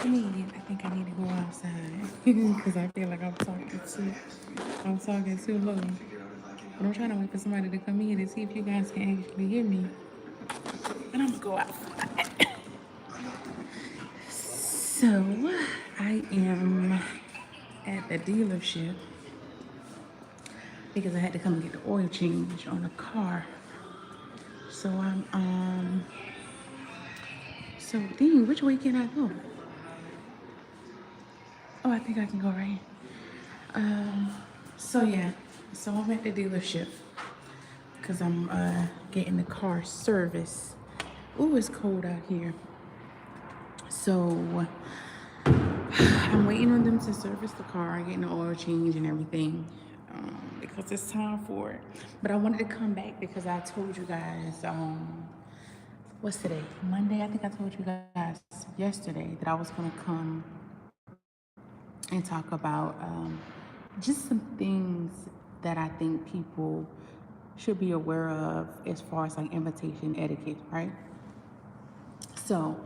I think I need to go outside because I feel like I'm talking too low. But I'm trying to wait for somebody to come in and see if you guys can actually hear me. And I'm gonna go outside. So I am at the dealership because I had to come and get the oil change on the car. So Dean, which way can I go? Oh, I think I can go right. Um, so yeah, so I'm at the dealership because I'm getting the car service. Ooh, it's cold out here. So I'm waiting on them to service the car, getting the oil change and everything, because it's time for it. But I wanted to come back because I told you guys, what's today? Monday. I think I told you guys yesterday that I was gonna come and talk about just some things that I think people should be aware of as far as like invitation etiquette, right? So,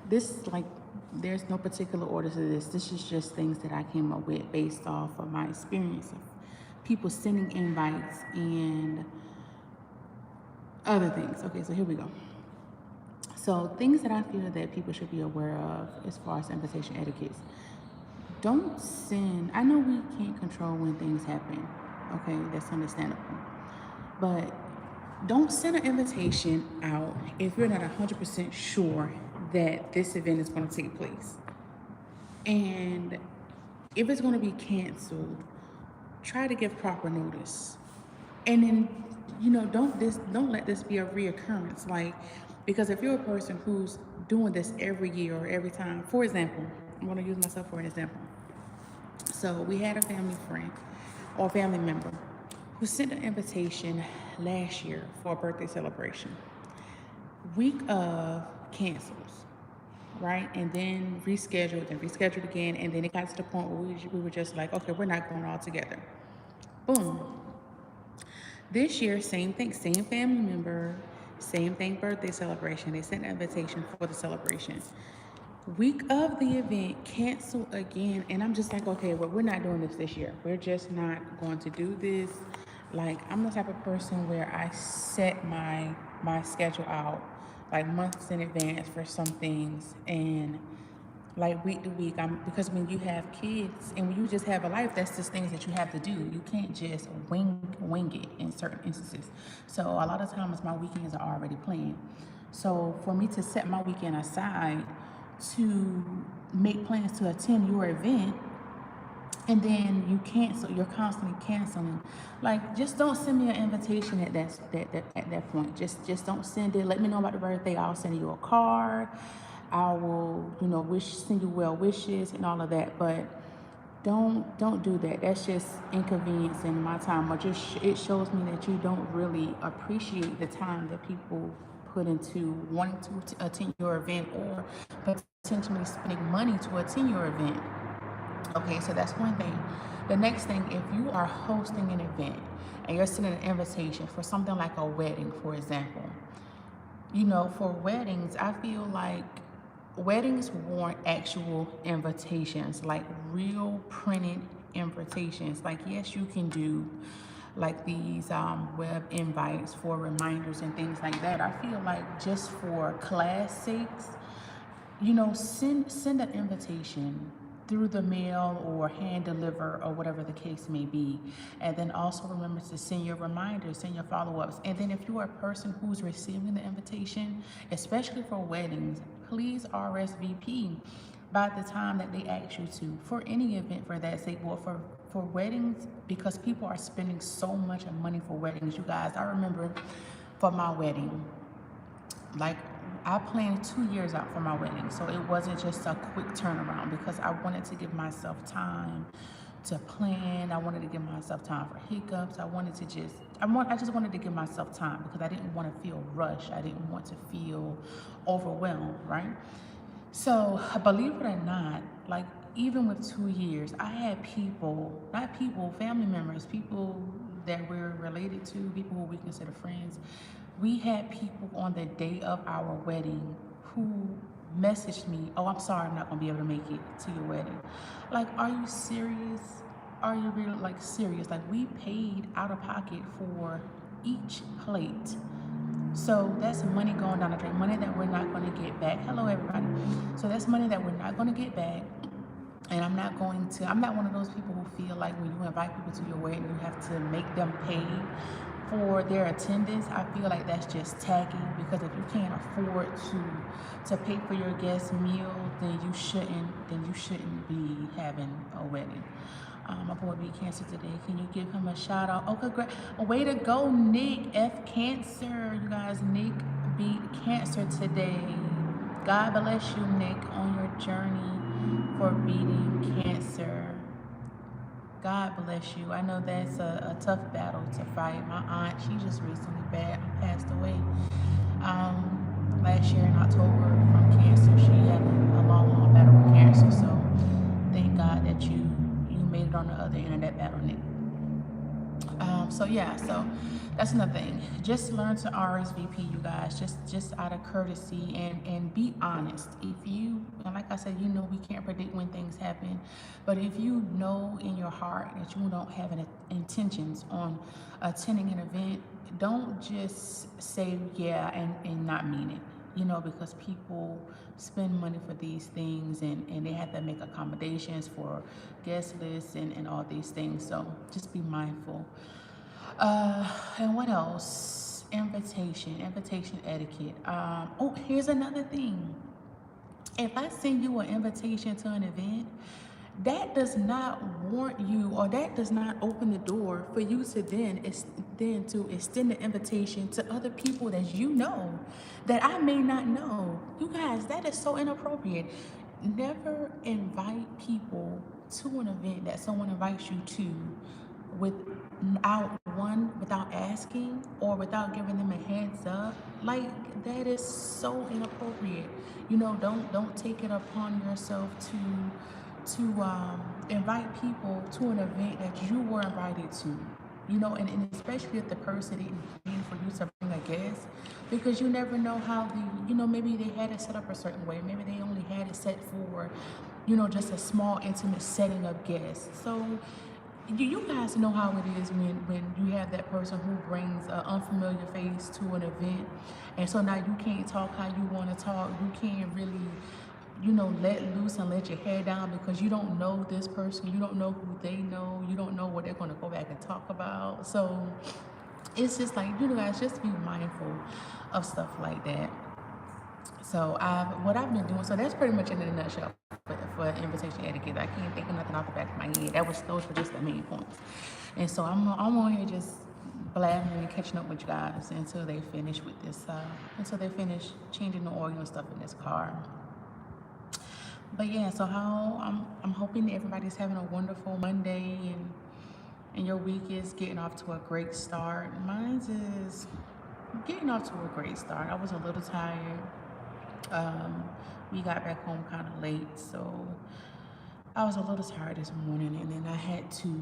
this like there's no particular order to this. This is just things that I came up with based off of my experience of people sending invites and other things. Okay, so here we go. So, things that I feel that people should be aware of as far as invitation etiquette. Don't send, I know we can't control when things happen. Okay, that's understandable. But don't send an invitation out if you're not 100% sure that this event is going to take place. And if it's going to be canceled, try to give proper notice. And then, don't let this be a reoccurrence. Like, because if you're a person who's doing this every year or every time, for example, I'm going to use myself for an example. So we had a family friend or family member who sent an invitation last year for a birthday celebration. Week of cancels, right? And then rescheduled again. And then it got to the point where we were just like, okay, we're not going all together. Boom. This year, same thing, same family member, same thing, birthday celebration. They sent an invitation for the celebration. Week of the event, cancel again. And I'm just like, okay, well, we're not doing this year. We're just not going to do this. Like, I'm the type of person where I set my schedule out like months in advance for some things, and like week to week. Because when you have kids and when you just have a life, that's just things that you have to do. You can't just wing it in certain instances. So a lot of times my weekends are already planned. So for me to set my weekend aside to make plans to attend your event, and then you cancel, you're constantly canceling. Like, just don't send me an invitation at that point. Just don't send it. Let me know about the birthday. I'll send you a card. I will, send you well wishes and all of that. But don't do that. That's just inconveniencing my time, or just it shows me that you don't really appreciate the time that people put into wanting to attend your event, or potentially spending money to attend your event. Okay, so that's one thing. The next thing, if you are hosting an event and you're sending an invitation for something like a wedding, for example, for weddings, I feel like weddings warrant actual invitations, like real printed invitations. Like, yes, you can do like these web invites for reminders and things like that. I feel like just for class sakes, send an invitation through the mail or hand deliver or whatever the case may be. And then also remember to send your reminders, send your follow-ups. And then if you are a person who's receiving the invitation, especially for weddings, please RSVP by the time that they ask you to, for any event for that sake. Well, for weddings, because people are spending so much money for weddings. You guys, I remember for my wedding, like, I planned 2 years out for my wedding, so it wasn't just a quick turnaround, because I wanted to give myself time to plan. I wanted to give myself time for hiccups. I just wanted to give myself time because I didn't want to feel rushed. I didn't want to feel overwhelmed, right? So, believe it or not, like, even with 2 years, I had people, not people, family members, people that we're related to, people who we consider friends. We had people on the day of our wedding who messaged me, oh, I'm sorry, I'm not gonna be able to make it to your wedding. Like, are you serious? Are you really like serious? Like, we paid out of pocket for each plate. So that's money going down the drain, money that we're not going to get back. Hello, everybody. So that's money that we're not going to get back. And I'm not one of those people who feel like when you invite people to your wedding, you have to make them pay for their attendance. I feel like that's just tacky, because if you can't afford to pay for your guest meal, then you shouldn't be having a wedding. My boy beat cancer today. Can you give him a shout out? Oh, congrats. Way to go, Nick. F cancer. You guys, Nick beat cancer today. God bless you, Nick, on your journey for beating cancer. God bless you. I know that's a tough battle to fight. My aunt, she just recently passed away. Last year in October from cancer. She had a long battle with cancer. So thank God that you made it on the other end of that battle, Nick. So yeah, so that's another thing. Just learn to RSVP, you guys, just out of courtesy, and be honest. If you, and like I said, you know, we can't predict when things happen, but if you know in your heart that you don't have any intentions on attending an event, don't just say yeah and not mean it. You know, because people spend money for these things, and they have to make accommodations for guest lists and all these things. So just be mindful. And what else? Invitation etiquette. Oh, here's another thing. If I send you an invitation to an event, that does not warrant you, or that does not open the door for you to then to extend the invitation to other people that you know that I may not know. You guys, that is so inappropriate. Never invite people to an event that someone invites you to without asking or without giving them a heads up. Like, that is so inappropriate. You know, don't take it upon yourself to invite people to an event that you were invited to. You know, and especially if the person didn't mean for you to bring a guest, because you never know how maybe they had it set up a certain way. Maybe they only had it set for, just a small intimate setting of guests. So you guys know how it is when you have that person who brings an unfamiliar face to an event, and so now you can't talk how you want to talk. You can't really, let loose and let your hair down, because you don't know this person. You don't know who they know. You don't know what they're going to go back and talk about. So it's just like, guys, just be mindful of stuff like that. So what I've been doing, so that's pretty much in a nutshell for invitation etiquette. I can't think of nothing off the back of my head. Those were just the main points. And so I'm on here just blabbing and catching up with you guys until they finish with this, until they finish changing the oil and stuff in this car. But yeah, so I'm hoping that everybody's having a wonderful Monday, and your week is getting off to a great start. Mine is getting off to a great start. I was a little tired. We got back home kind of late, so I was a little tired this morning, and then I had to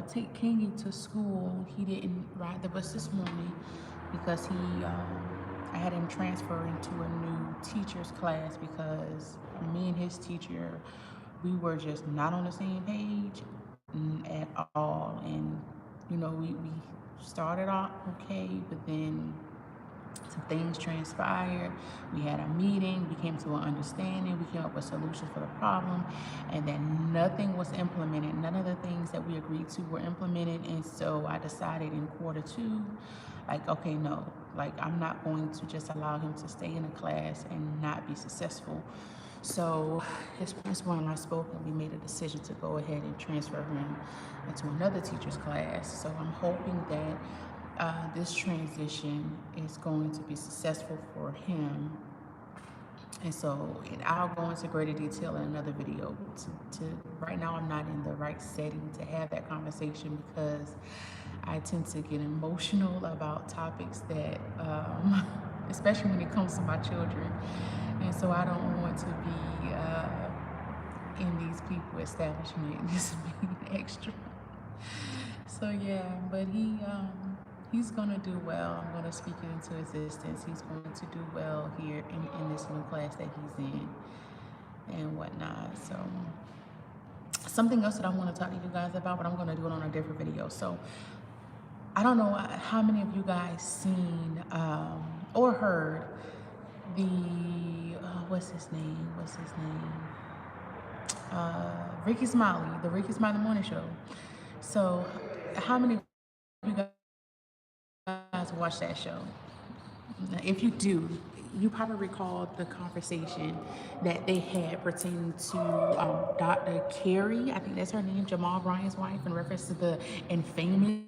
take Kingy to school. He didn't ride the bus this morning because I had him transfer into a new teacher's class, because me and his teacher, we were just not on the same page at all. And we started off okay, but then some things transpired. We had a meeting, we came to an understanding, we came up with solutions for the problem, and then nothing was implemented. None of the things that we agreed to were implemented. And so I decided in Q2, like, okay, no, like, I'm not going to just allow him to stay in a class and not be successful. So his principal and I spoke, and we made a decision to go ahead and transfer him into another teacher's class. So I'm hoping that this transition is going to be successful for him. And so I'll go into greater detail in another video. Right now, I'm not in the right setting to have that conversation, because I tend to get emotional about topics that, especially when it comes to my children. And so I don't want to be in these people establishment just being extra. So yeah, but He's going to do well. I'm going to speak it into existence. He's going to do well here in this new class that he's in and whatnot. So something else that I want to talk to you guys about, but I'm going to do it on a different video. So I don't know how many of you guys seen or heard the what's his name? Ricky Smiley, the Ricky Smiley Morning Show. So how many of you guys watch that show? If you do, you probably recall the conversation that they had pertaining to Dr. Carrie, I think that's her name, Jamal Bryant's wife, in reference to the infamous